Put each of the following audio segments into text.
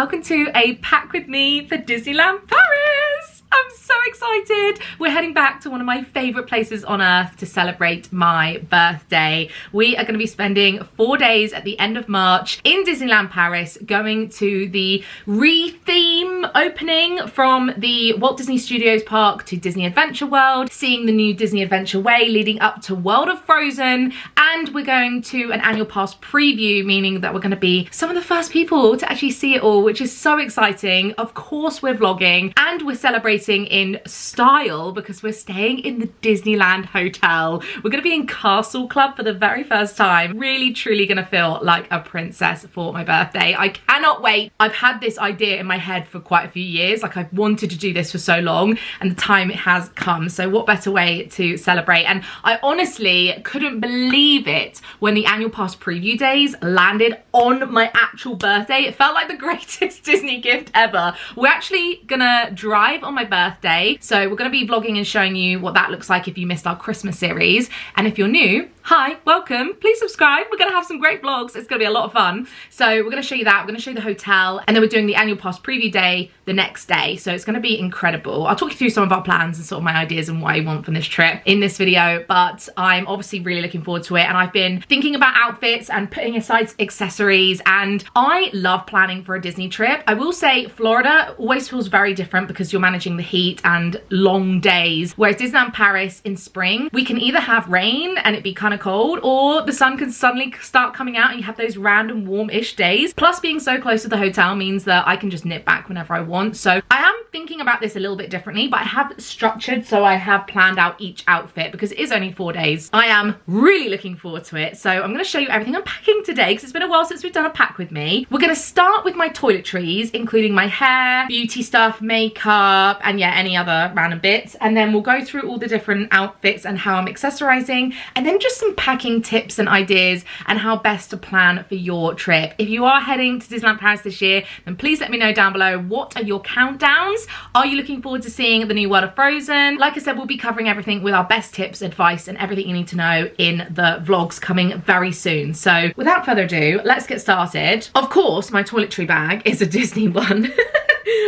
welcome to a pack with me for Disneyland Paris. I'm so excited. We're heading back to one of my favorite places on earth to celebrate my birthday. We are going to be spending 4 days at the end of March in Disneyland Paris, going to the re-theme opening from the Walt Disney Studios park to Disney Adventure World, seeing the new Disney Adventure Way leading up to World of Frozen, and we're going to an annual pass preview, meaning that we're going to be some of the first people to actually see it all, which is so exciting. Of course we're vlogging and we're celebrating in style because we're staying in the Disneyland Hotel. We're going to be in Castle Club for the very first time. Really, truly going to feel like a princess for my birthday. I cannot wait. I've had this idea in my head for quite a few years. Like, I've wanted to do this for so long and the time it has come. So what better way to celebrate? And I honestly couldn't believe it when the annual pass preview days landed on my actual birthday. It felt like the greatest Disney gift ever. We're actually gonna drive on my birthday, so we're gonna be vlogging and showing you what that looks like if you missed our Christmas series. And if you're new, hi, welcome, please subscribe. We're gonna have some great vlogs. It's gonna be a lot of fun. So we're gonna show you that. We're gonna show you the hotel, and then we're doing the annual pass preview day the next day. So it's gonna be incredible. I'll talk you through some of our plans and sort of my ideas and what I want from this trip in this video, but I'm obviously really looking forward to it. And I've been thinking about outfits and putting aside accessories, and I love planning for a Disney trip. I will say Florida always feels very different because you're managing the heat and long days, whereas Disneyland Paris in spring, we can either have rain and it be kind of cold, or the sun can suddenly start coming out and you have those random warm-ish days. Plus, being so close to the hotel means that I can just nip back whenever I want. So I am thinking about this a little bit differently, but I have structured, so I have planned out each outfit because it is only 4 days. I am really looking forward to it. So I'm going to show you everything I'm packing today because it's been a while since we've done a pack with me. We're going to start with my toiletries, including my hair, beauty stuff, makeup, and yeah, any other random bits. And then we'll go through all the different outfits and how I'm accessorizing, and then just some packing tips and ideas and how best to plan for your trip. If you are heading to Disneyland Paris this year, then please let me know down below, what are your countdowns? Are you looking forward to seeing the new World of Frozen? Like I said, we'll be covering everything with our best tips, advice, and everything you need to know in the vlogs coming very soon. So without further ado, let's get started. Of course, my toiletry bag is a Disney one.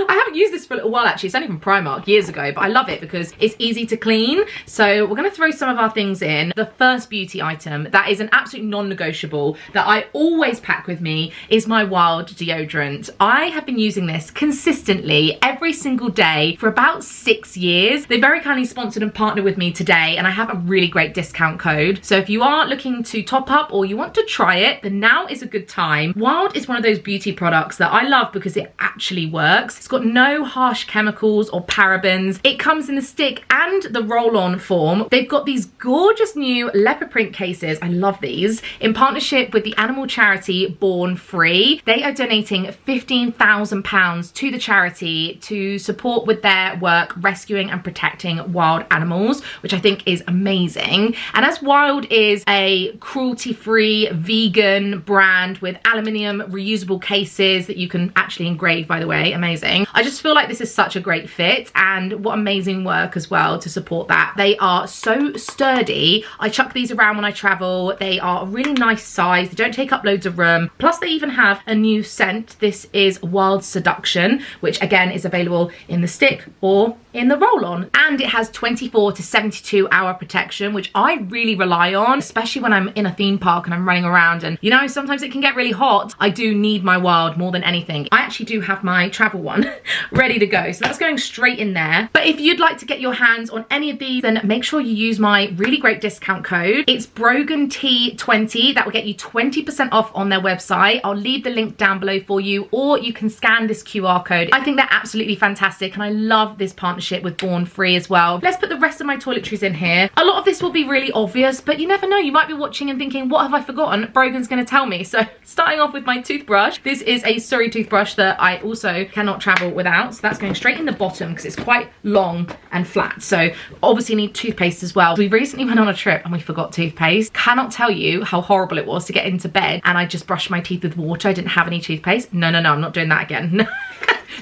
I haven't used this for a little while actually. It's only from Primark years ago, but I love it because it's easy to clean. So we're going to throw some of our things in. The first beauty item that is an absolute non-negotiable that I always pack with me is my Wild deodorant. I have been using this consistently every single day for about 6 years. They very kindly sponsored and partnered with me today, and I have a really great discount code. So if you are looking to top up or you want to try it, then now is a good time. Wild is one of those beauty products that I love because it actually works. It's got no harsh chemicals or parabens. It comes in the stick and the roll-on form. They've got these gorgeous new leopard print cases. I love these. In partnership with the animal charity Born Free, they are donating £15,000 to the charity to support with their work rescuing and protecting wild animals, which I think is amazing. And as Wild is a cruelty-free vegan brand with aluminium reusable cases that you can actually engrave, by the way, amazing. I just feel like this is such a great fit, and what amazing work as well to support that. They are so sturdy. I chuck these around when I travel. They are a really nice size. They don't take up loads of room. Plus they even have a new scent. This is Wild Seduction, which again is available in the stick or in the roll-on, and it has 24 to 72 hour protection, which I really rely on, especially when I'm in a theme park and I'm running around, and you know, sometimes it can get really hot. I do need my Wild more than anything. I actually do have my travel one ready to go, so that's going straight in there. But if you'd like to get your hands on any of these, then make sure you use my really great discount code. It's Brogan T20. That will get you 20% off on their website. I'll leave the link down below for you, or you can scan this QR code. I think they're absolutely fantastic, and I love this partnership with Born Free as well. Let's put the rest of my toiletries in here. A lot of this will be really obvious, but you never know, you might be watching and thinking, what have I forgotten? Brogan's gonna tell me. So starting off with my toothbrush. This is a Surrey toothbrush that I also cannot travel without, so that's going straight in the bottom because it's quite long and flat. So obviously need toothpaste as well. We recently went on a trip and we forgot toothpaste. Cannot tell you how horrible it was to get into bed and I just brushed my teeth with water. I didn't have any toothpaste. No, I'm not doing that again.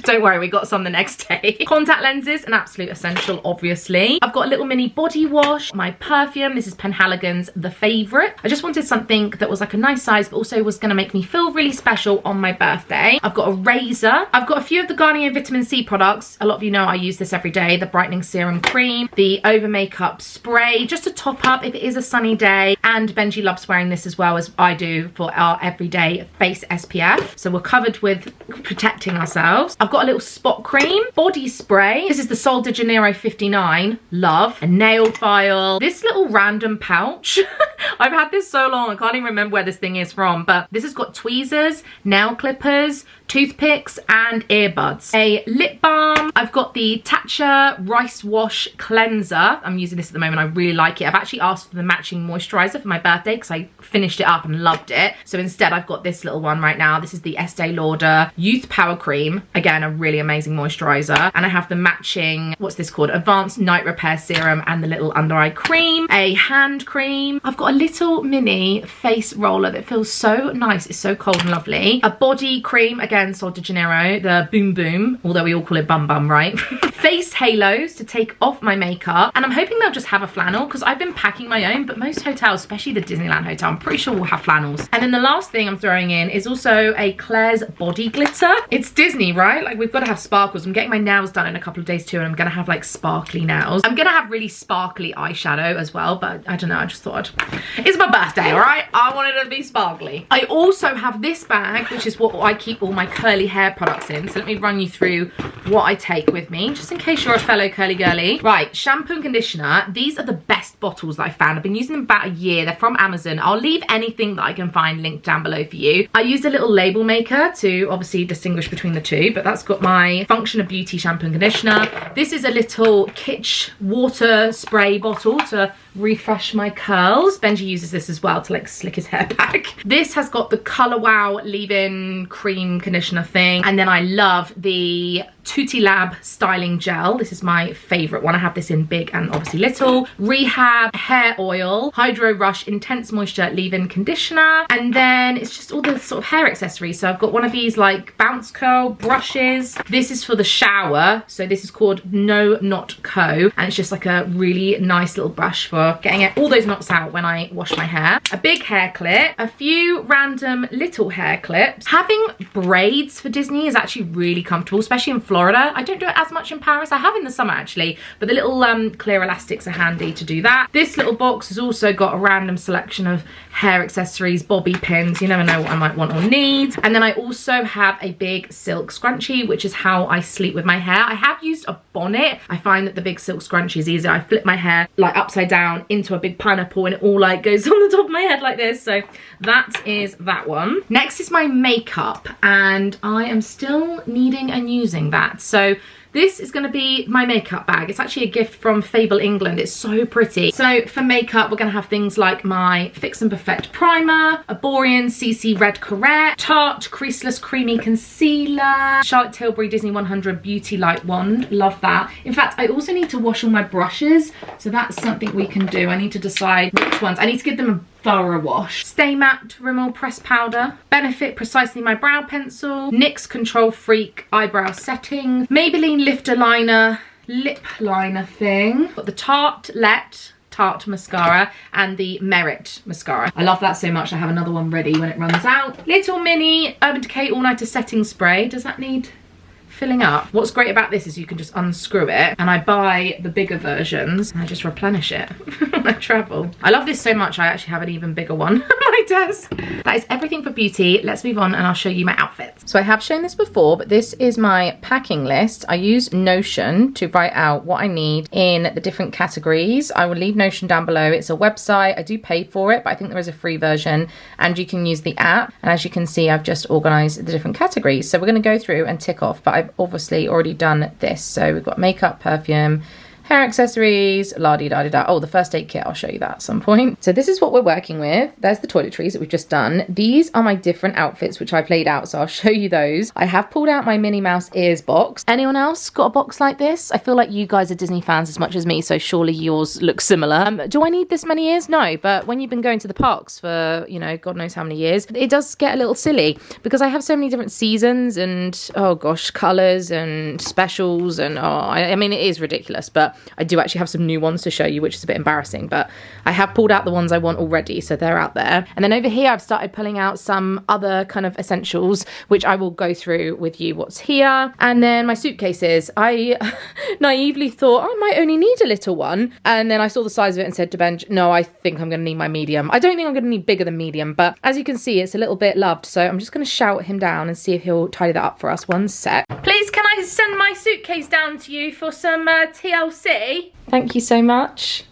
Don't worry, we got some the next day. Contact lenses, an absolute essential, obviously. I've got a little mini body wash, my perfume. This is Penhaligon's The Favourite. I just wanted something that was like a nice size, but also was gonna make me feel really special on my birthday. I've got a razor. I've got a few of the Garnier Vitamin C products. A lot of you know I use this every day. The brightening serum cream, the over makeup spray, just to top up if it is a sunny day. And Benji loves wearing this as well, as I do, for our everyday face SPF. So we're covered with protecting ourselves. I've got a little spot cream, body spray. This is the Sol de Janeiro 59. Love. A nail file. This little random pouch. I've had this so long, I can't even remember where this thing is from, but this has got tweezers, nail clippers, toothpicks and earbuds. A lip balm. I've got the Tatcha Rice Wash Cleanser. I'm using this at the moment. I really like it. I've actually asked for the matching moisturizer for my birthday because I finished it up and loved it. So instead I've got this little one right now. This is the Estee Lauder Youth Power Cream. Again, a really amazing moisturizer. And I have the matching, what's this called? Advanced Night Repair Serum and the little under eye cream. A hand cream. I've got a little mini face roller that feels so nice. It's so cold and lovely. A body cream, again, Sol de Janeiro, the Boom Boom, although we all call it Bum Bum, right? Face halos to take off my makeup. And I'm hoping they'll just have a flannel because I've been packing my own, but most hotels, especially the Disneyland Hotel, I'm pretty sure will have flannels. And then the last thing I'm throwing in is also a Claire's body glitter. It's Disney, right? Like, we've got to have sparkles. I'm getting my nails done in a couple of days too, and I'm gonna have like sparkly nails. I'm gonna have really sparkly eyeshadow as well, but I don't know, I just thought it's my birthday, all right? I wanted it to be sparkly. I also have this bag, which is what I keep all my curly hair products in. So let me run you through what I take with me, just in case you're a fellow curly girly. Right, shampoo and conditioner. These are the best bottles that I found. I've been using them about a year. They're from Amazon. I'll leave anything that I can find linked down below for you. I used a little label maker to obviously distinguish between the two, but that's got my Function of Beauty shampoo and conditioner. This is a little Kitsch water spray bottle to refresh my curls. Benji uses this as well to like slick his hair back. This has got the Colour Wow leave-in cream conditioner thing, and then I love the Tutti Lab styling gel. This is my favorite one. I have this in big and obviously little. Rehab hair oil, Hydro Rush intense moisture leave-in conditioner, and then it's just all the sort of hair accessories. So I've got one of these like bounce curl brushes. This is for the shower, so this is called No Knot Co, and it's just like a really nice little brush for getting all those knots out when I wash my hair. A big hair clip, a few random little hair clips. Having braids for Disney is actually really comfortable, especially in Florida. I don't do it as much in Paris. I have in the summer actually, but the little clear elastics are handy to do that. This little box has also got a random selection of hair accessories, bobby pins. You never know what I might want or need. And then I also have a big silk scrunchie, which is how I sleep with my hair. I have used a bonnet. I find that the big silk scrunchie is easier. I flip my hair like upside down into a big pineapple and it all like goes on the top of my head like this. So that is that one. Next is my makeup, and I am still needing and using that. So this is going to be my makeup bag. It's actually a gift from Fable England. It's so pretty. So for makeup, we're going to have things like my Fix and Perfect Primer, a Borean CC Red Correct, Tarte Creaseless Creamy Concealer, Charlotte Tilbury Disney 100 Beauty Light Wand. Love that. In fact, I also need to wash all my brushes. So that's something we can do. I need to decide which ones. I need to give them a thorough wash. Stay Matte Rimmel Press Powder, Benefit Precisely My Brow Pencil, NYX Control Freak Eyebrow Setting, Maybelline Lifter Liner Lip Liner thing. Got the Tarte Mascara and the Merit Mascara. I love that so much. I have another one ready when it runs out. Little mini Urban Decay All Nighter Setting Spray. Does that need filling up? What's great about this is you can just unscrew it, and I buy the bigger versions and I just replenish it when I travel. I love this so much I actually have an even bigger one on my desk. That is everything for beauty. Let's move on and I'll show you my outfits. So I have shown this before, but this is my packing list. I use Notion to write out what I need in the different categories. I will leave Notion down below. It's a website. I do pay for it, but I think there is a free version and you can use the app. And as you can see, I've just organized the different categories. So we're going to go through and tick off, but I've obviously already done this. So we've got makeup, perfume, hair accessories, la-di-da-di-da. Oh, the first aid kit, I'll show you that at some point. So this is what we're working with. There's the toiletries that we've just done. These are my different outfits, which I've laid out, so I'll show you those. I have pulled out my Minnie Mouse ears box. Anyone else got a box like this? I feel like you guys are Disney fans as much as me, so surely yours look similar. Do I need this many ears? No, but when you've been going to the parks for, you know, God knows how many years, it does get a little silly because I have so many different seasons and, oh gosh, colours and specials and, I mean, it is ridiculous, but I do actually have some new ones to show you, which is a bit embarrassing, but I have pulled out the ones I want already, so they're out there. And then over here, I've started pulling out some other kind of essentials, which I will go through with you what's here. And then my suitcases. I naively thought I might only need a little one. And then I saw the size of it and said to Benj, no, I think I'm going to need my medium. I don't think I'm going to need bigger than medium, but as you can see, it's a little bit loved. So I'm just going to shout him down and see if he'll tidy that up for us. One sec. Please, can I send my suitcase down to you for some TLC? Thank you so much.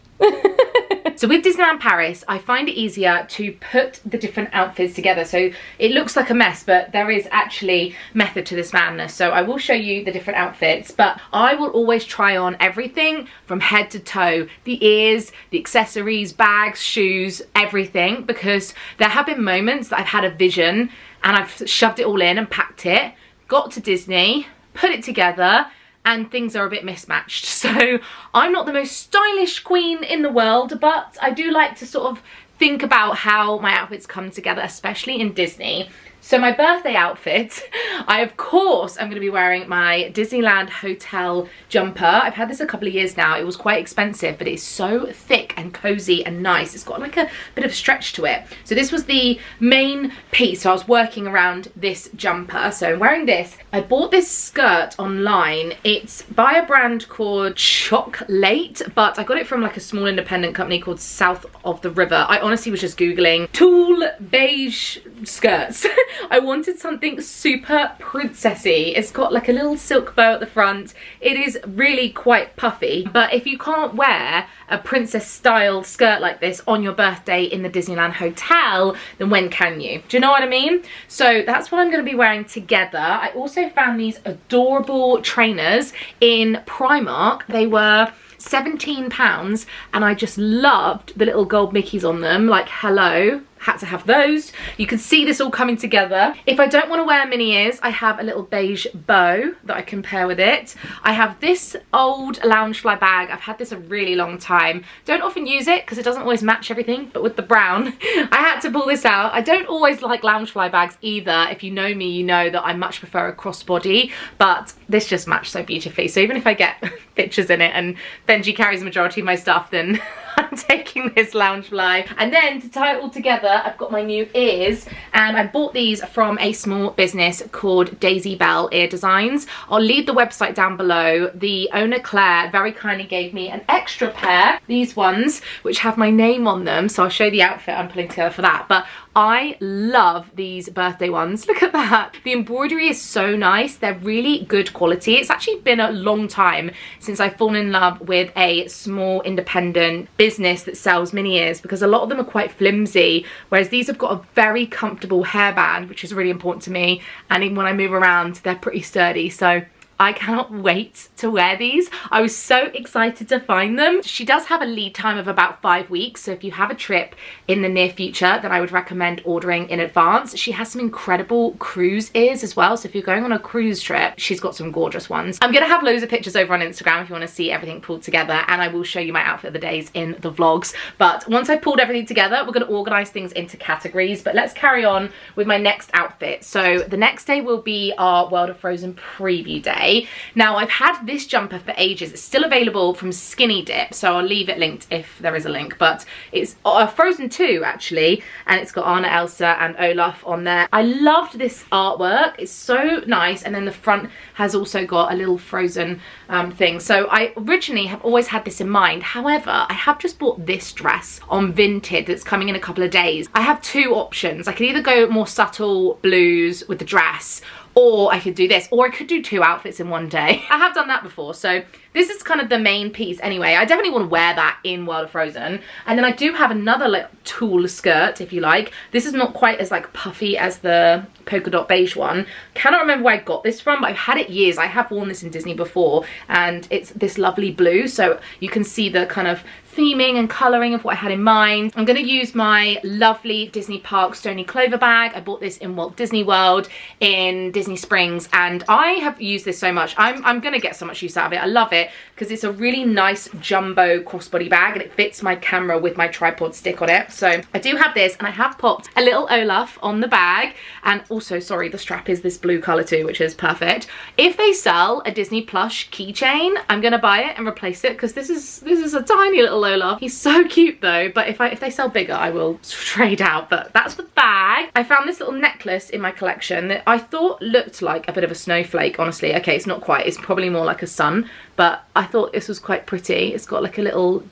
So with Disneyland Paris, I find it easier to put the different outfits together. So it looks like a mess, but there is actually method to this madness. So I will show you the different outfits, but I will always try on everything from head to toe. The ears, the accessories, bags, shoes, everything. Because there have been moments that I've had a vision and I've shoved it all in and packed it, got to Disney, put it together, and things are a bit mismatched. So I'm not the most stylish queen in the world, but I do like to sort of think about how my outfits come together, especially in Disney. So my birthday outfit, I of course am going to be wearing my Disneyland hotel jumper. I've had this a couple of years now. It was quite expensive, but it's so thick and cozy and nice. It's got like a bit of stretch to it. So this was the main piece. So I was working around this jumper. So I'm wearing this. I bought this skirt online. It's by a brand called Chocolate, but I got it from like a small independent company called South of the River. I honestly was just Googling tulle beige skirts. I wanted something super princessy. It's got like a little silk bow at the front. It is really quite puffy, but if you can't wear a princess style skirt like this on your birthday in the Disneyland hotel, then when can you? Do you know what I mean? So that's what I'm going to be wearing together. I also found these adorable trainers in Primark. They were £17 and I just loved the little gold Mickeys on them, like hello. Had to have those. You can see this all coming together. If I don't want to wear mini ears, I have a little beige bow that I can pair with it. I have this old Loungefly bag. I've had this a really long time. Don't often use it because it doesn't always match everything, but with the brown, I had to pull this out. I don't always like Loungefly bags either. If you know me, you know that I much prefer a crossbody, but this just matched so beautifully. So even if I get pictures in it and Benji carries the majority of my stuff, then I'm taking this Loungefly. And then to tie it all together, I've got my new ears, and I bought these from a small business called Daisy Bell Ear Designs. I'll leave the website down below. The owner, Claire, very kindly gave me an extra pair, these ones, which have my name on them, so I'll show you the outfit I'm putting together for that. But I love these birthday ones. Look at that. The embroidery is so nice. They're really good quality. It's actually been a long time since I've fallen in love with a small independent business that sells mini ears, because a lot of them are quite flimsy, whereas these have got a very comfortable hairband, which is really important to me, and even when I move around they're pretty sturdy. So I cannot wait to wear these. I was so excited to find them. She does have a lead time of about 5 weeks, so if you have a trip in the near future, then I would recommend ordering in advance. She has some incredible cruise ears as well, so if you're going on a cruise trip, she's got some gorgeous ones. I'm gonna have loads of pictures over on Instagram if you wanna see everything pulled together, and I will show you my outfit of the days in the vlogs. But once I've pulled everything together, we're gonna organize things into categories, but let's carry on with my next outfit. So the next day will be our World of Frozen preview day. Now, I've had this jumper for ages. It's still available from Skinny Dip, so I'll leave it linked if there is a link, but it's Frozen 2 actually, and it's got Anna, Elsa and Olaf on there. I loved this artwork. It's so nice, and then the front has also got a little Frozen thing. So I originally have always had this in mind. However, I have just bought this dress on Vinted that's coming in a couple of days. I have two options. I could either go more subtle blues with the dress, or I could do this, or I could do two outfits in one day. I have done that before, so this is kind of the main piece anyway. I definitely want to wear that in World of Frozen. And then I do have another like tulle skirt, if you like. This is not quite as like puffy as the polka dot beige one. Cannot remember where I got this from, but I've had it years. I have worn this in Disney before, and it's this lovely blue, so you can see the kind of theming and colouring of what I had in mind. I'm going to use my lovely Disney Park Stony Clover bag. I bought this in Walt Disney World in Disney Springs, and I have used this so much. I'm going to get so much use out of it. I love it because it's a really nice jumbo crossbody bag, and it fits my camera with my tripod stick on it. So I do have this, and I have popped a little Olaf on the bag, and also, sorry, the strap is this blue colour too, which is perfect. If they sell a Disney plush keychain, I'm going to buy it and replace it, because this is a tiny little Olaf. He's so cute though, but if they sell bigger, I will trade out. But that's the bag. I found this little necklace in my collection that I thought looked like a bit of a snowflake, honestly. Okay, it's not quite, it's probably more like a sun, but I thought this was quite pretty. It's got like a little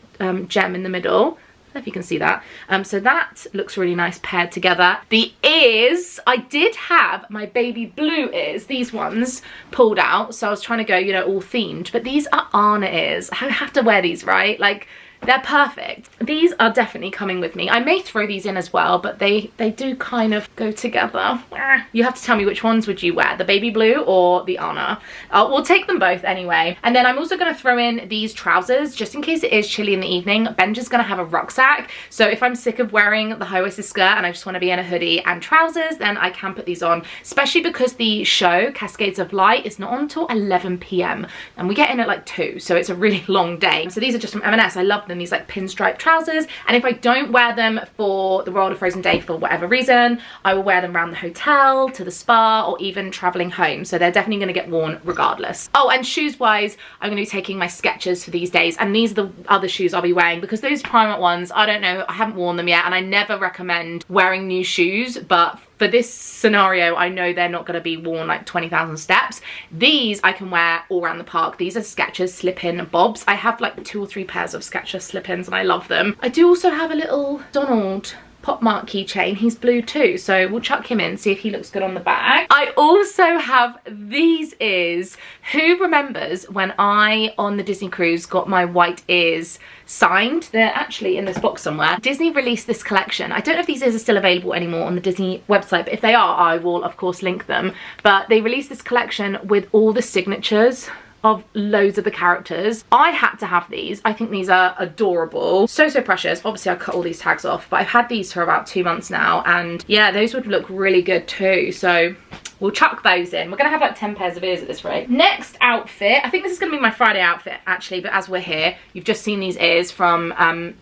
gem in the middle. I don't know if you can see that. So that looks really nice paired together. The ears, I did have my baby blue ears, these ones, pulled out. So I was trying to go, you know, all themed, but these are Anna ears. I have to wear these, right? Like, they're perfect. These are definitely coming with me. I may throw these in as well, but they do kind of go together. You have to tell me which ones would you wear, the baby blue or the Anna. We'll take them both anyway. And then I'm also going to throw in these trousers just in case it is chilly in the evening. Benja's going to have a rucksack, so if I'm sick of wearing the high-waisted skirt and I just want to be in a hoodie and trousers, then I can put these on, especially because the show Cascades of Light is not on until 11 p.m. and we get in at like 2, so it's a really long day. So these are just from M&S. I love them, these like pinstripe trousers, and if I don't wear them for the World of Frozen day for whatever reason, I will wear them around the hotel, to the spa, or even traveling home, so they're definitely going to get worn regardless. Oh, and shoes wise, I'm going to be taking my Skechers for these days, and these are the other shoes I'll be wearing, because those Primark ones, I don't know, I haven't worn them yet, and I never recommend wearing new shoes, but for this scenario, I know they're not going to be worn like 20,000 steps. These I can wear all around the park. These are Skechers slip-in bobs. I have like 2 or 3 pairs of Skechers slip-ins and I love them. I do also have a little Donald Popmark keychain. He's blue too, so we'll chuck him in, see if he looks good on the bag. I also have these ears. Who remembers when I, on the Disney cruise, got my white ears signed? They're actually in this box somewhere. Disney released this collection. I don't know if these ears are still available anymore on the Disney website, but if they are, I will of course link them. But they released this collection with all the signatures of loads of the characters. I had to have these. I think these are adorable. So precious. Obviously I cut all these tags off, but I've had these for about 2 months now, and yeah, those would look really good too, so we'll chuck those in. We're gonna have like 10 pairs of ears at this rate. Next outfit, I think this is gonna be my Friday outfit actually, but as we're here, you've just seen these ears from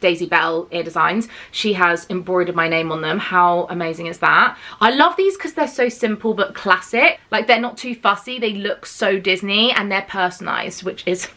Daisy Bell Ear Designs. She has embroidered my name on them. How amazing is that? I love these because they're so simple but classic. Like, they're not too fussy, they look so Disney, and they're personalized, which is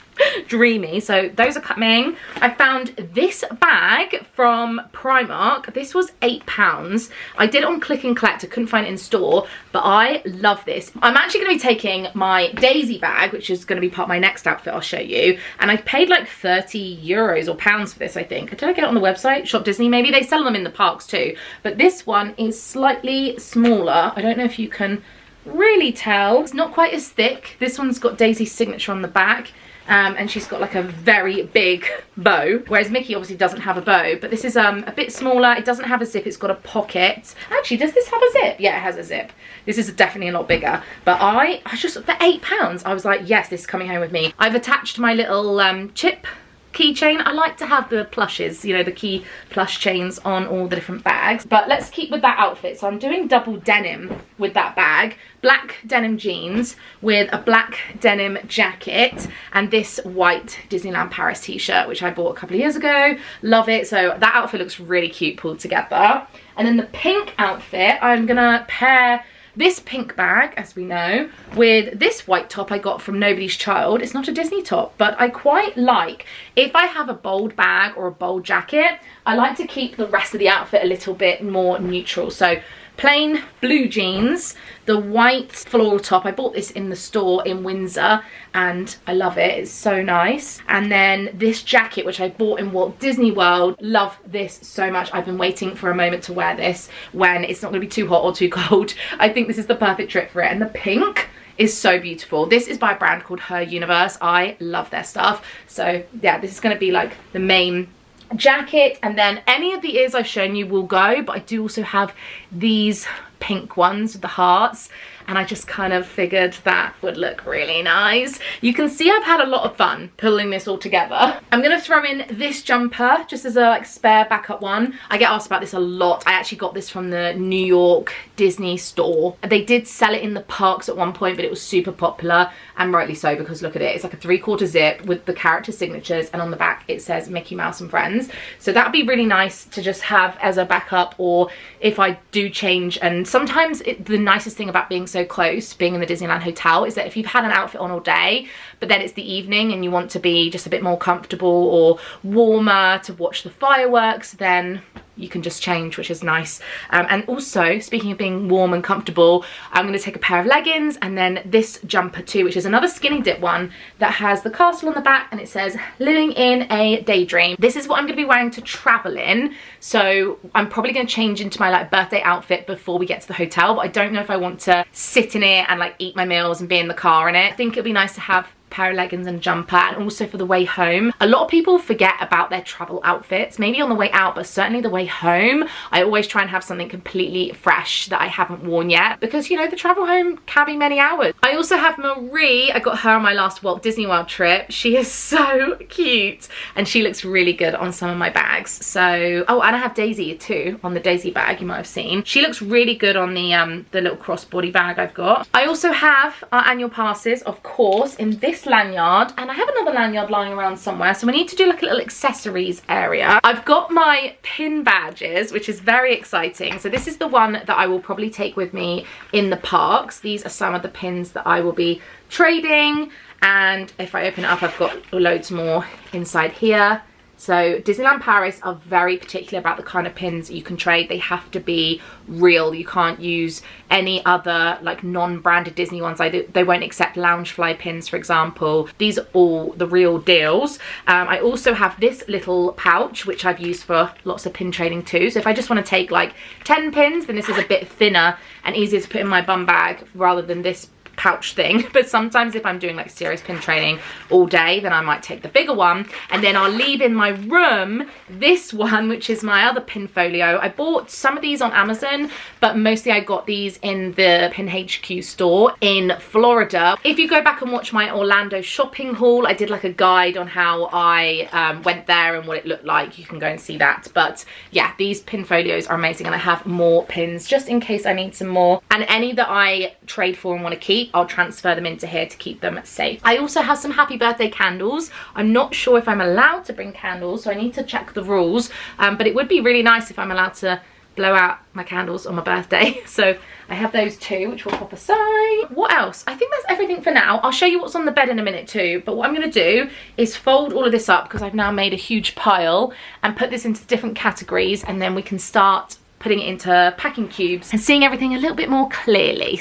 dreamy. So those are coming. I found this bag from Primark. This was £8. I did it on click and collect. I couldn't find it in store, but I love this. I'm actually going to be taking my Daisy bag, which is going to be part of my next outfit I'll show you, and I paid like 30 euros or pounds for this, I think. Did I get it on the website? Shop Disney maybe? They sell them in the parks too, but this one is slightly smaller. I don't know if you can really tell. It's not quite as thick. This one's got Daisy's signature on the back. And she's got like a very big bow, whereas Mickey obviously doesn't have a bow, but this is a bit smaller. It doesn't have a zip, it's got a pocket. Actually, does this have a zip? Yeah, it has a zip. This is definitely a lot bigger, but I just, for £8, I was like, yes, this is coming home with me. I've attached my little chip keychain. I like to have the plushes, you know, the key plush chains on all the different bags, but let's keep with that outfit. So I'm doing double denim with that bag. Black denim jeans with a black denim jacket and this white Disneyland Paris t-shirt, which I bought a couple of years ago. Love it. So that outfit looks really cute pulled together. And then the pink outfit, I'm gonna pair this pink bag, as we know, with this white top I got from Nobody's Child. It's not a Disney top, but I quite like, if I have a bold bag or a bold jacket, I like to keep the rest of the outfit a little bit more neutral. So plain blue jeans, the white floral top. I bought this in the store in Windsor and I love it. It's so nice. And then this jacket, which I bought in Walt Disney World. Love this so much. I've been waiting for a moment to wear this when it's not going to be too hot or too cold. I think this is the perfect trip for it. And the pink is so beautiful. This is by a brand called Haircare. I love their stuff. So yeah, this is going to be like the main jacket, and then any of the ears I've shown you will go, but I do also have these pink ones with the hearts, and I just kind of figured that would look really nice. You can see I've had a lot of fun pulling this all together. I'm gonna throw in this jumper just as a like spare backup one. I get asked about this a lot. I actually got this from the New York Disney store. They did sell it in the parks at one point, but it was super popular, and rightly so, because look at it. It's like a 3/4 zip with the character signatures, and on the back it says Mickey Mouse and Friends. So that would be really nice to just have as a backup, or if I do change. And sometimes the nicest thing about being so close, being in the Disneyland hotel, is that if you've had an outfit on all day, but then it's the evening and you want to be just a bit more comfortable or warmer to watch the fireworks, then you can just change, which is nice. And also, speaking of being warm and comfortable, I'm going to take a pair of leggings and then this jumper too, which is another skinny dip one that has the castle on the back, and it says living in a daydream. This is what I'm going to be wearing to travel in, so I'm probably going to change into my like birthday outfit before we get to the hotel, but I don't know if I want to sit in it and like eat my meals and be in the car in it. I think it'd be nice to have pair of leggings and jumper. And also for the way home, a lot of people forget about their travel outfits, maybe on the way out, but certainly the way home. I always try and have something completely fresh that I haven't worn yet, because you know the travel home can be many hours. I also have Marie. I got her on my last Walt Disney World trip. She is so cute and she looks really good on some of my bags. So, oh, and I have Daisy too on the Daisy bag, you might have seen. She looks really good on the little crossbody bag I've got. I also have our annual passes, of course, in this lanyard, and I have another lanyard lying around somewhere, so we need to do like a little accessories area. I've got my pin badges, which is very exciting. So this is the one that I will probably take with me in the parks. These are some of the pins that I will be trading, and if I open it up, I've got loads more inside here. So Disneyland Paris are very particular about the kind of pins you can trade. They have to be real. You can't use any other like non-branded Disney ones. They won't accept Loungefly pins, for example. These are all the real deals. I also have this little pouch, which I've used for lots of pin trading too. So if I just want to take like 10 pins, then this is a bit thinner and easier to put in my bum bag rather than this pouch thing. But sometimes if I'm doing like serious pin training all day, then I might take the bigger one, and then I'll leave in my room this one, which is my other pin folio. I bought some of these on Amazon, but mostly I got these in the Pin HQ store in Florida. If you go back and watch my Orlando shopping haul, I did like a guide on how I went there and what it looked like. You can go and see that. But yeah, these pin folios are amazing, and I have more pins just in case I need some more, and any that I trade for and want to keep, I'll transfer them into here to keep them safe. I also have some happy birthday candles. I'm not sure if I'm allowed to bring candles, so I need to check the rules, but it would be really nice if I'm allowed to blow out my candles on my birthday. So I have those too, which we'll pop aside. What else? I think that's everything for now. I'll show you what's on the bed in a minute too, but what I'm going to do is fold all of this up, because I've now made a huge pile, and put this into different categories, and then we can start putting it into packing cubes and seeing everything a little bit more clearly.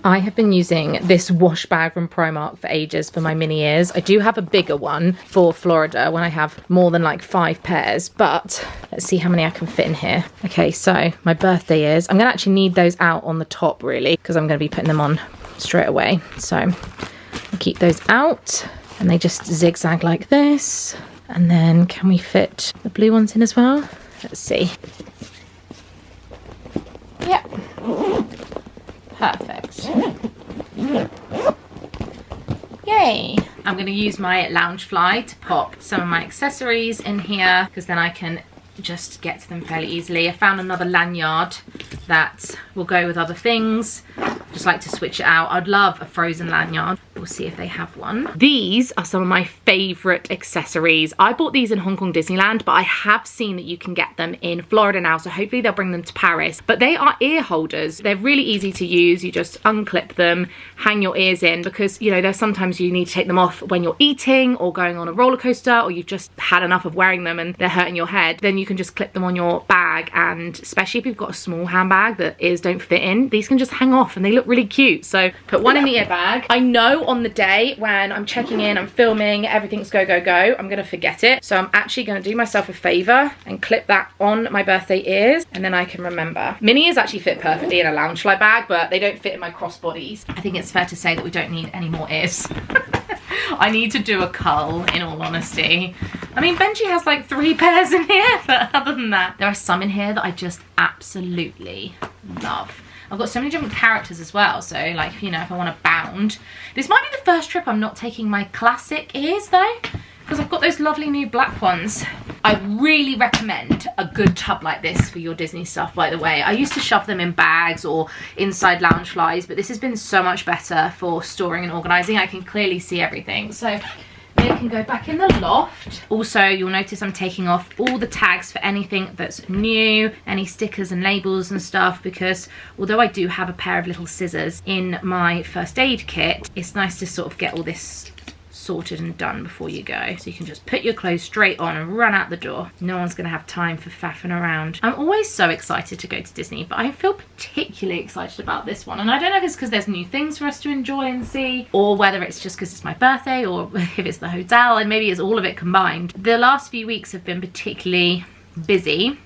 I have been using this wash bag from Primark for ages for my mini ears. I do have a bigger one for Florida when I have more than like 5 pairs, but let's see how many I can fit in here. Okay, so my birthday ears, I'm gonna actually need those out on the top really, because I'm gonna be putting them on straight away. So I'll keep those out, and they just zigzag like this. And then can we fit the blue ones in as well? Let's see. Yep. Perfect. Yay! I'm going to use my Loungefly to pop some of my accessories in here, because then I can just get to them fairly easily. I found another lanyard that will go with other things. Just like to switch it out. I'd love a Frozen lanyard. We'll see if they have one. These are some of my favorite accessories. I bought these in Hong Kong Disneyland, but I have seen that you can get them in Florida now, so hopefully they'll bring them to Paris. But they are ear holders. They're really easy to use. You just unclip them, hang your ears in, because you know there's sometimes you need to take them off when you're eating or going on a roller coaster, or you've just had enough of wearing them and they're hurting your head. Then you can just clip them on your bag, and especially if you've got a small handbag that ears don't fit in, these can just hang off and they look look really cute. So put one in the ear bag. I know on the day when I'm checking in, I'm filming, everything's go, go, go, I'm gonna forget it. So I'm actually gonna do myself a favor and clip that on my birthday ears, and then I can remember. Mini ears actually fit perfectly in a Loungefly bag, but they don't fit in my crossbodies. I think it's fair to say that we don't need any more ears. I need to do a cull, in all honesty. I mean, Benji has like 3 pairs in here, but other than that, there are some in here that I just absolutely love. I've got so many different characters as well, so like, you know, if I want to bound. This might be the first trip I'm not taking my classic ears though, because I've got those lovely new black ones. I really recommend a good tub like this for your Disney stuff, by the way. I used to shove them in bags or inside Loungeflies, but this has been so much better for storing and organising. I can clearly see everything. So they can go back in the loft. Also, you'll notice I'm taking off all the tags for anything that's new, any stickers and labels and stuff, because although I do have a pair of little scissors in my first aid kit, it's nice to sort of get all this sorted and done before you go, so you can just put your clothes straight on and run out the door. No one's gonna have time for faffing around. I'm always so excited to go to Disney, but I feel particularly excited about this one, and I don't know if it's because there's new things for us to enjoy and see, or whether it's just because it's my birthday, or if it's the hotel, and maybe it's all of it combined. The last few weeks have been particularly busy,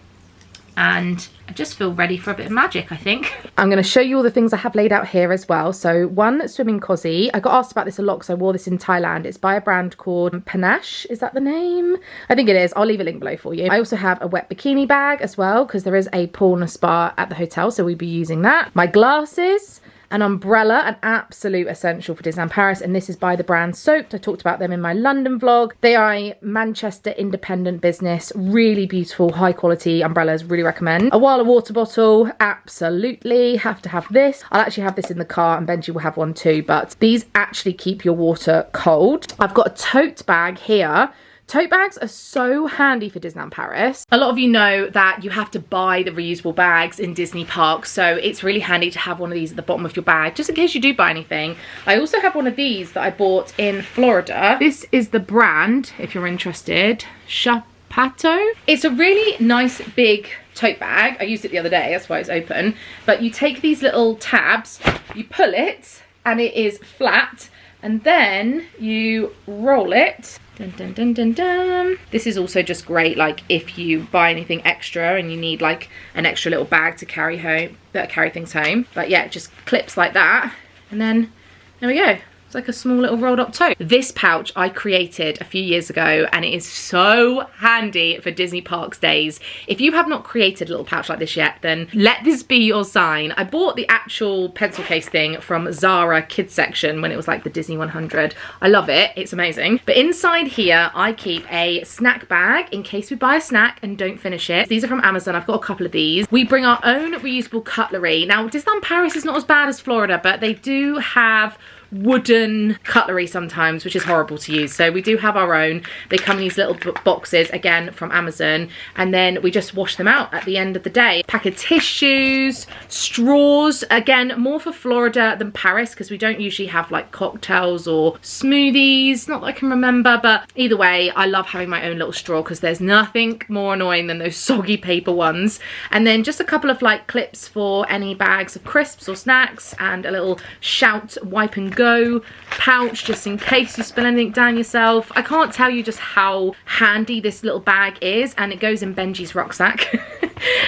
and I just feel ready for a bit of magic, I think. I'm going to show you all the things I have laid out here as well. So one, swimming cozy. I got asked about this a lot because I wore this in Thailand. It's by a brand called Panache. Is that the name? I think it is. I'll leave a link below for you. I also have a wet bikini bag as well, because there is a pool and a spa at the hotel, so we'll be using that. My glasses. An umbrella, an absolute essential for Disneyland Paris, and this is by the brand Soaked. I talked about them in my London vlog. They are a Manchester independent business, really beautiful, high quality umbrellas, really recommend. A Wala water bottle, absolutely, have to have this. I'll actually have this in the car, and Benji will have one too, but these actually keep your water cold. I've got a tote bag here. Tote bags are so handy for Disneyland Paris. A lot of you know that you have to buy the reusable bags in Disney parks, so it's really handy to have one of these at the bottom of your bag, just in case you do buy anything. I also have one of these that I bought in Florida. This is the brand, if you're interested, Shampoo. It's a really nice big tote bag. I used it the other day, that's why it's open. But you take these little tabs, you pull it, and it is flat, and then you roll it. Dun, dun, dun, dun, dun. This is also just great, like if you buy anything extra and you need like an extra little bag to carry home, carry things home. But yeah, it just clips like that, and then there we go. It's like a small little rolled up tote. This pouch I created a few years ago, and it is so handy for Disney Parks days. If you have not created a little pouch like this yet, then let this be your sign. I bought the actual pencil case thing from Zara kids section when it was like the Disney 100. I love it, it's amazing. But inside here, I keep a snack bag in case we buy a snack and don't finish it. These are from Amazon, I've got a couple of these. We bring our own reusable cutlery. Now, Disneyland Paris is not as bad as Florida, but they do have wooden cutlery sometimes, which is horrible to use, so we do have our own. They come in these little boxes, again from Amazon, and then we just wash them out at the end of the day. Pack of tissues, straws, again more for Florida than Paris, because we don't usually have like cocktails or smoothies, not that I can remember, but either way I love having my own little straw, because there's nothing more annoying than those soggy paper ones. And then just a couple of like clips for any bags of crisps or snacks, and a little Shout wipe and go pouch just in case you spill anything down yourself. I can't tell you just how handy this little bag is, and it goes in Benji's rucksack.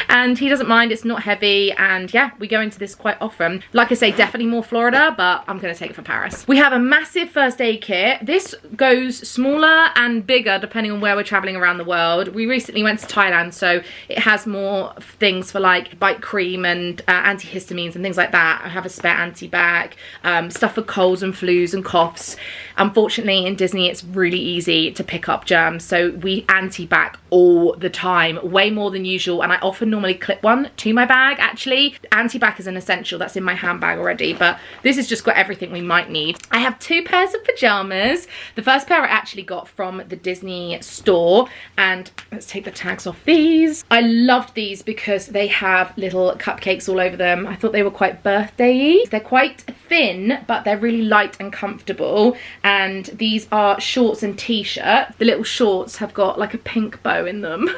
And he doesn't mind, it's not heavy, and yeah, we go into this quite often. Like I say, definitely more Florida, but I'm gonna take it for Paris. We have a massive first aid kit. This goes smaller and bigger depending on where we're traveling around the world. We recently went to Thailand, so it has more things for like bite cream and antihistamines and things like that. I have a spare anti-bac, stuff for colds and flus and coughs. Unfortunately in Disney it's really easy to pick up germs, so we anti-bac all the time, way more than usual, and I often normally clip one to my bag. Actually, anti-bac is an essential, that's in my handbag already, but this has just got everything we might need. I have 2 pairs of pajamas. The first pair I actually got from the Disney store, and let's take the tags off these. I loved these because they have little cupcakes all over them. I thought they were quite birthday-y. They're quite thin, but they're really light and comfortable, and these are shorts and t-shirt. The little shorts have got like a pink bow in them.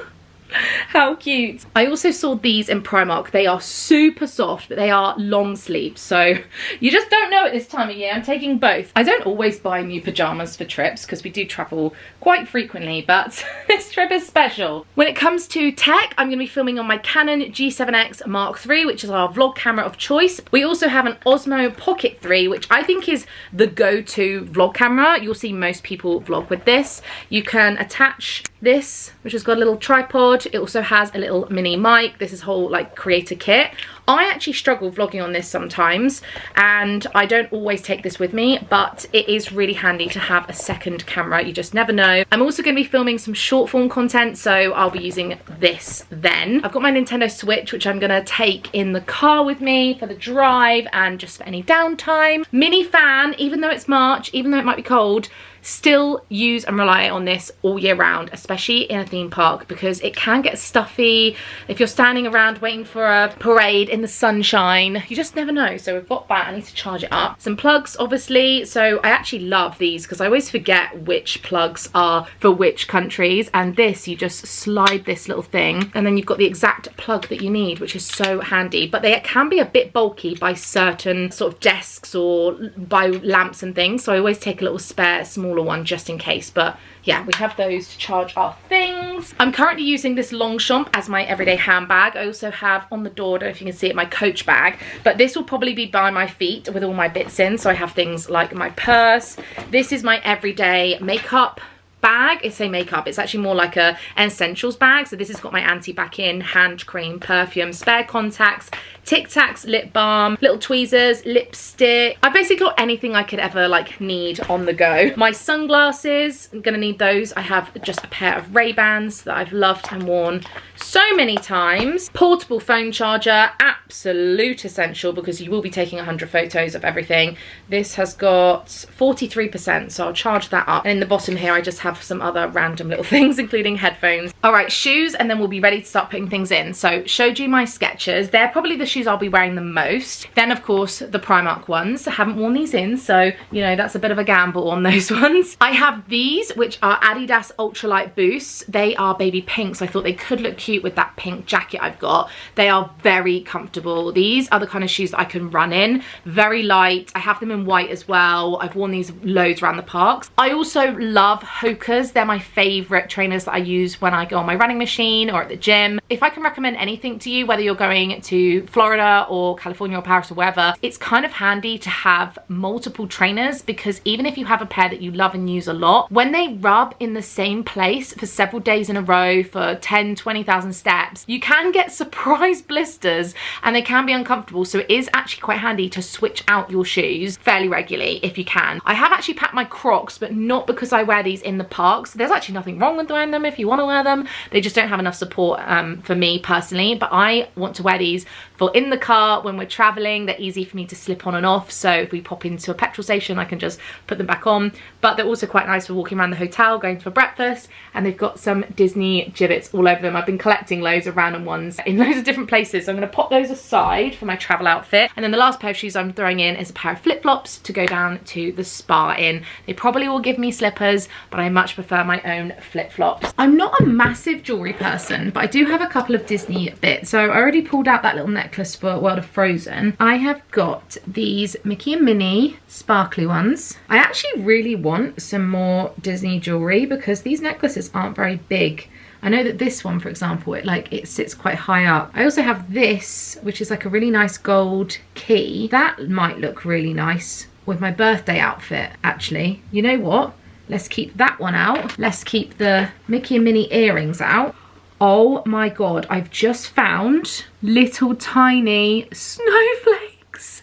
How cute. I also saw these in Primark. They are super soft, but they are long sleeves, so you just don't know at this time of year. I'm taking both. I don't always buy new pajamas for trips because we do travel quite frequently, but this trip is special. When it comes to tech, I'm going to be filming on my Canon G7X Mark III, which is our vlog camera of choice. We also have an Osmo Pocket 3, which I think is the go-to vlog camera. You'll see most people vlog with this. You can attach this, which has got a little tripod. It also has a little mini mic. This is whole like creator kit. I actually struggle vlogging on this sometimes, and I don't always take this with me, but it is really handy to have a second camera. You just never know. I'm also going to be filming some short form content, so I'll be using this then. I've got my Nintendo Switch, which I'm going to take in the car with me for the drive and just for any downtime. Mini fan, even though it's March, even though it might be cold, still use and rely on this all year round, especially in a theme park, because it can get stuffy if you're standing around waiting for a parade in the sunshine. You just never know. So we've got that. I need to charge it up. Some plugs, obviously. So I actually love these because I always forget which plugs are for which countries, and this, you just slide this little thing and then you've got the exact plug that you need, which is so handy. But they can be a bit bulky by certain sort of desks or by lamps and things, so I always take a little spare smaller one just in case. But yeah, we have those to charge our things. I'm currently using this Longchamp as my everyday handbag. I also have on the door, I don't know if you can see it, my Coach bag, but this will probably be by my feet with all my bits in. So I have things like my purse. This is my everyday makeup bag. It's a makeup, it's actually more like a essentials bag. So this has got my anti-back-in, hand cream, perfume, spare contacts, Tic Tacs, lip balm, little tweezers, lipstick. I basically got anything I could ever like need on the go. My sunglasses, I'm gonna need those. I have just a pair of Ray-Bans that I've loved and worn so many times. Portable phone charger, absolute essential because you will be taking 100 photos of everything. This has got 43%, so I'll charge that up. And in the bottom here, I just have some other random little things, including headphones. All right, shoes, and then we'll be ready to start putting things in. So showed you my Skechers. They're probably the shoes I'll be wearing the most. Then of course the Primark ones. I haven't worn these in, so you know that's a bit of a gamble on those ones. I have these, which are Adidas Ultralight Boosts. They are baby pink, so I thought they could look cute with that pink jacket I've got. They are very comfortable. These are the kind of shoes that I can run in. Very light. I have them in white as well. I've worn these loads around the parks. I also love Hoka's. They're my favorite trainers that I use when I go on my running machine or at the gym. If I can recommend anything to you, whether you're going to Florida or California or Paris or wherever, it's kind of handy to have multiple trainers, because even if you have a pair that you love and use a lot, when they rub in the same place for several days in a row for 10, 20,000 steps, you can get surprise blisters and they can be uncomfortable. So it is actually quite handy to switch out your shoes fairly regularly if you can. I have actually packed my Crocs, but not because I wear these in the parks. There's actually nothing wrong with wearing them if you want to wear them. They just don't have enough support for me personally, but I want to wear these for in the car when we're traveling. They're easy for me to slip on and off, so if we pop into a petrol station I can just put them back on. But they're also quite nice for walking around the hotel, going for breakfast, and they've got some Disney gibbets all over them. I've been collecting loads of random ones in loads of different places, so I'm going to pop those aside for my travel outfit. And then the last pair of shoes I'm throwing in is a pair of flip-flops to go down to the spa in. They probably will give me slippers, but I much prefer my own flip-flops. I'm not a massive jewellery person, but I do have a couple of Disney bits. So I already pulled out that little necklace for World of Frozen. I have got these Mickey and Minnie sparkly ones. I actually really want some more Disney jewellery because these necklaces aren't very big. I know that this one, for example, it sits quite high up. I also have this, which is like a really nice gold key. That might look really nice with my birthday outfit, actually. You know what? Let's keep that one out. Let's keep the Mickey and Minnie earrings out. Oh my God, I've just found little tiny snowflakes.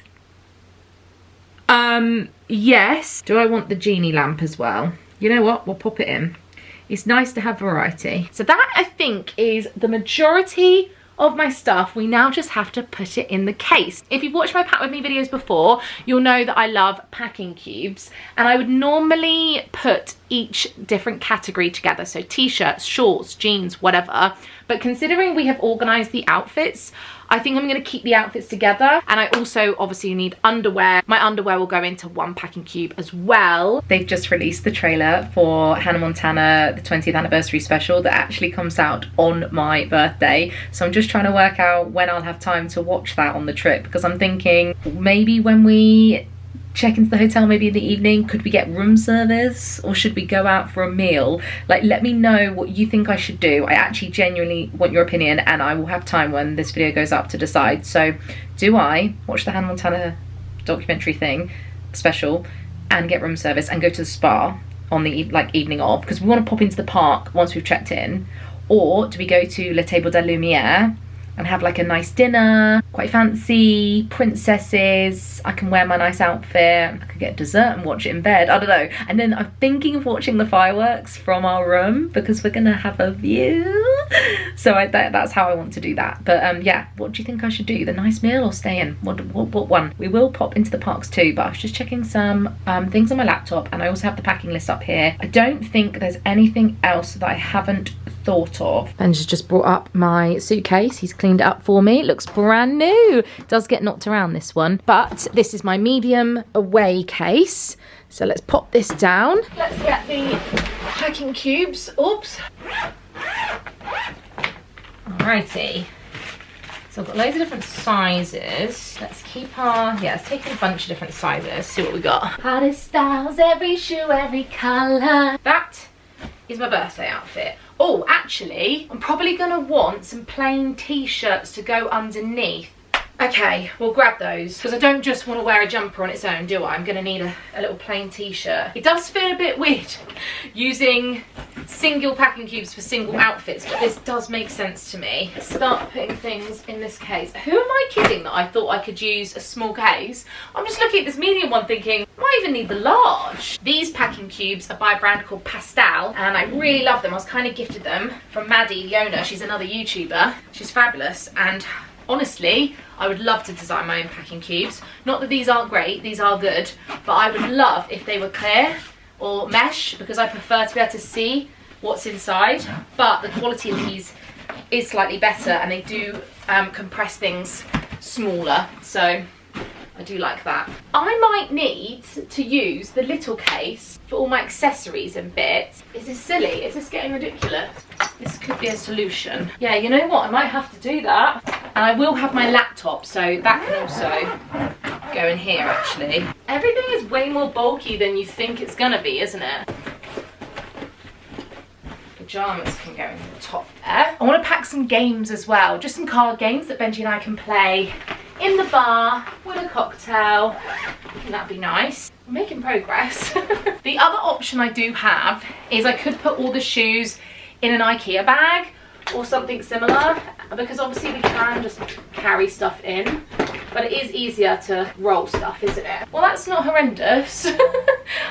Yes. Do I want the genie lamp as well? You know what? We'll pop it in. It's nice to have variety. So that, I think, is the majority of my stuff. We now just have to put it in the case. If you've watched my pack with me videos before, you'll know that I love packing cubes, and I would normally put each different category together. So t-shirts, shorts, jeans, whatever. But considering we have organised the outfits, I think I'm going to keep the outfits together. And I also obviously need underwear. My underwear will go into one packing cube as well. They've just released the trailer for Hannah Montana, the 20th anniversary special that actually comes out on my birthday. So I'm just trying to work out when I'll have time to watch that on the trip, because I'm thinking maybe when we check into the hotel, maybe in the evening, could we get room service or should we go out for a meal? Like, let me know what you think I should do. I actually genuinely want your opinion, and I will have time when this video goes up to decide. So do I watch the Hannah Montana documentary thing special and get room service and go to the spa on the evening of, because we want to pop into the park once we've checked in, or do we go to Le Table de Lumière and have like a nice dinner, quite fancy, princesses, I can wear my nice outfit, I could get dessert and watch it in bed, I don't know. And then I'm thinking of watching the fireworks from our room because we're gonna have a view. So that's how I want to do that. But yeah, what do you think I should do? The nice meal or stay in? What one? We will pop into the parks too, but I was just checking some things on my laptop, and I also have the packing list up here. I don't think there's anything else that I haven't thought of. Ben's just brought up my suitcase. He's cleaned it up for me. It looks brand new. It does get knocked around, this one, but this is my medium away case. So let's pop this down. Let's get the packing cubes. Oops. Alrighty. So I've got loads of different sizes. Let's keep our, yeah, let's take a bunch of different sizes, see what we got. Hardy styles, every shoe, every colour. That is my birthday outfit. Oh, actually, I'm probably gonna want some plain t-shirts to go underneath. Okay, we'll grab those, because I don't just want to wear a jumper on its own, do I? I'm gonna need a little plain t-shirt. It does feel a bit weird using single packing cubes for single outfits, but this does make sense to me. Let's start putting things in this case. Who am I kidding that I thought I could use a small case? I'm just looking at this medium one thinking, I might even need the large. These packing cubes are by a brand called Pastel, and I really love them. I was kind of gifted them from Maddie, the owner. She's another YouTuber. She's fabulous, and honestly, I would love to design my own packing cubes. Not that these aren't great, these are good, but I would love if they were clear or mesh, because I prefer to be able to see what's inside. But the quality of these is slightly better, and they do compress things smaller, so I do like that. I might need to use the little case for all my accessories and bits. Is this silly? Is this getting ridiculous? This could be a solution. Yeah, you know what? I might have to do that. And I will have my laptop, so that can also go in here, actually. Everything is way more bulky than you think it's gonna be, isn't it? Pajamas can go in the top there. I want to pack some games as well, just some card games that Benji and I can play in the bar with a cocktail. I think that'd be nice. I'm making progress. The other option I do have is I could put all the shoes in an IKEA bag or something similar, because obviously we can just carry stuff in, but it is easier to roll stuff, isn't it? Well, that's not horrendous.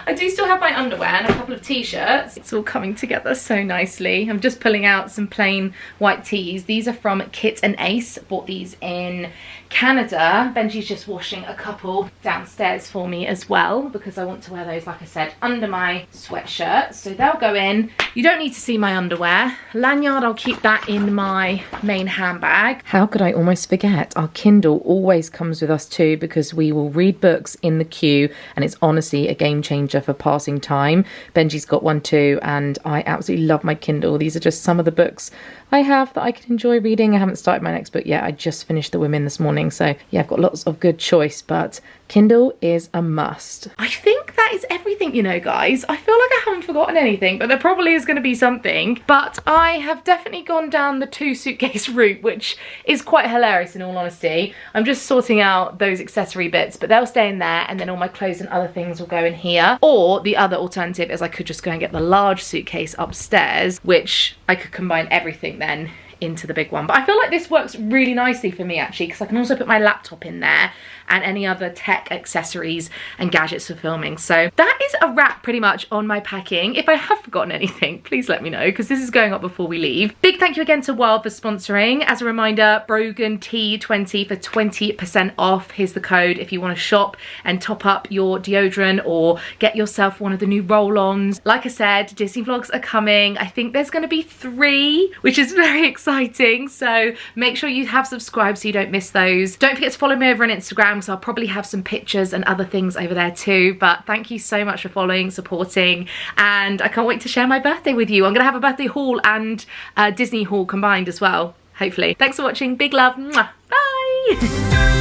I do still have my underwear and a couple of t-shirts. It's all coming together so nicely. I'm just pulling out some plain white tees. These are from Kit and Ace. Bought these in Canada. Benji's just washing a couple downstairs for me as well, because I want to wear those, like I said, under my sweatshirt. So they'll go in. You don't need to see my underwear. Lanyard, I'll keep that in my main handbag. How could I almost forget? Our Kindle always comes with us too, because we will read books in the queue, and it's honestly a game changer for passing time. Benji's got one too, and I absolutely love my Kindle. These are just some of the books I have that I can enjoy reading. I haven't started my next book yet. I just finished The Women this morning, so yeah, I've got lots of good choice, but Kindle is a must. I think that is everything, you know, guys. I feel like I haven't forgotten anything, but there probably is going to be something. But I have definitely gone down the 2 suitcase route, which is quite hilarious in all honesty. I'm just sorting out those accessory bits, but they'll stay in there, and then all my clothes and other things will go in here. Or the other alternative is I could just go and get the large suitcase upstairs, which I could combine everything then into the big one. But I feel like this works really nicely for me actually, because I can also put my laptop in there and any other tech accessories and gadgets for filming. So that is a wrap pretty much on my packing. If I have forgotten anything, please let me know, because this is going up before we leave. Big thank you again to Wild for sponsoring. As a reminder, Brogan T20 for 20% off. Here's the code if you want to shop and top up your deodorant or get yourself one of the new roll-ons. Like I said, Disney vlogs are coming. I think there's going to be 3, which is very exciting. So make sure you have subscribed so you don't miss those. Don't forget to follow me over on Instagram, so I'll probably have some pictures and other things over there too. But thank you so much for following, supporting, and I can't wait to share my birthday with you. I'm gonna have a birthday haul and Disney haul combined as well, hopefully. Thanks for watching. Big love. Mwah. Bye.